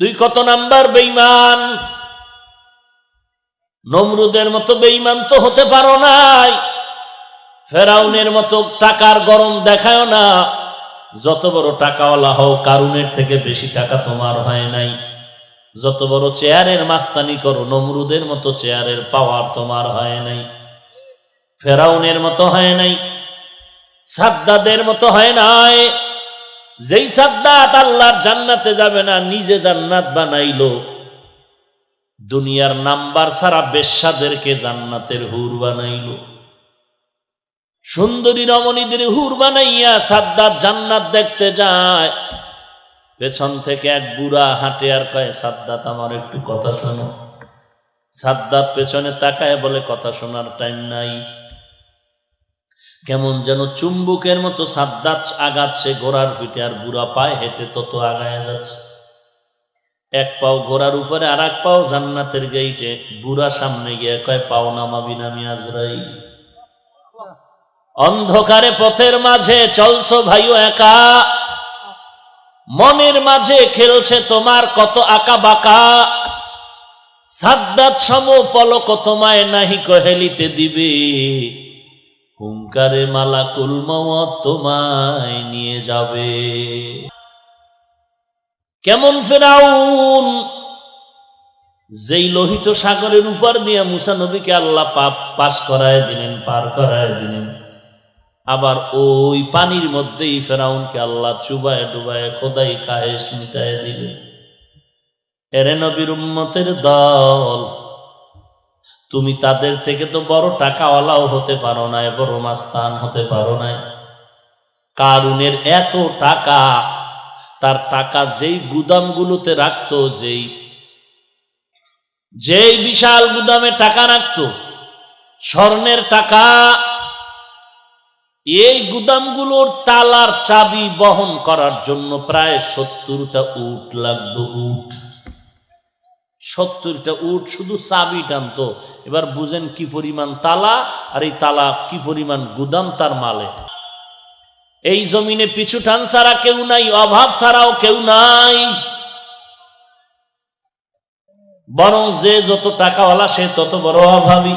তুই কত নাম্বার বেঈমান। নমরুদের মতো বেঈমান তো হতে পারো নাই, ফেরাউনের মতো টাকার গরম দেখায় না। যত বড় টাকাওয়ালা হও, কারুনের থেকে বেশি টাকা তোমার হয় নাই। যত বড় চেয়ারের মাস্তানি করো, নমরুদের মতো চেয়ারের পাওয়ার তোমার হয় নাই, ফেরাউনের মতো হয় নাই, সাদ্দাদের মতো হয় নাই। যেই সাদ্দাত আল্লাহর জান্নাতে যাবে না, নিজে জান্নাত বানাইলো। দুনিয়ার নাম্বার ছাড়া বেশ্যাদেরকে জান্নাতের হুর বানাইলো। সুন্দরী রমণীদের হুর বানাইয়া সাদ্দাত জান্নাত দেখতে যায়। পেছন থেকে এক বুড়া হাঁটে আর কয়, সাদ্দাত আমার একটু কথা শোনো। সাদ্দাত পেছনে তাকায় বলে, কথা শোনার টাইম নাই। কেমন যেন চুম্বুকের মতো সাদ্দাত আগাচ্ছে ঘোড়ার পিঠে, আর বুড়া পায়ে হেঁটে তত আগায় যাচ্ছে। এক পাও ঘোড়ার উপরে আর এক পাও জান্নাতের গেইটে। বুড়া সামনে গিয়ে কয়, পাও নামাবি না আমি আজরাইল। অন্ধকারে পথের মাঝে চলছো ভাইও একা, মনের মাঝে খেলছে তোমার কত আঁকা বাঁকা। সাদ্দাত সম পলক তোমায় নাহি কহেলিতে দিবে, হুঙ্কারে মালাকুল মওত তোমায় নিয়ে যাবে। কেমন ফেরাউন, যেই লোহিত সাগরের উপর দিয়ে মুসা নবীকে আল্লাহ পাস করায় দিলেন, পার করায় দিলেন, আবার ওই পানির মধ্যেই ফেরাউনকে আল্লাহ চুবায় ডুবায় খোদাই খায়েশ মিটায় দিলেন। এরে নবীর উম্মতের দল, তুমি তাদের থেকে তো বড় টাকাওয়ালাও হতে পারো না, বড় মাস্তান হতে পারো না। কারুনের এত টাকা, তার টাকা যেই গুদামগুলোতে রাখতো, যেই বিশাল গুদামে টাকা রাখতো, স্বর্ণের টাকা, এই গুদামগুলোর তালার চাবি বহন করার জন্য প্রায় 70টা উট লাগতো। উট 70টা উট শুধু চাবি টানতো। এবার বুঝেন কি পরিমাণ তালা, আর এই তালা কি পরিমাণ গুদাম তার মালে। এই জমিনে পিছু টান ছাড়া কেউ নাই, অভাব ছাড়াও কেউ নাই। বরং যে যত টাকাওয়ালা সে তত বড় অভাবী।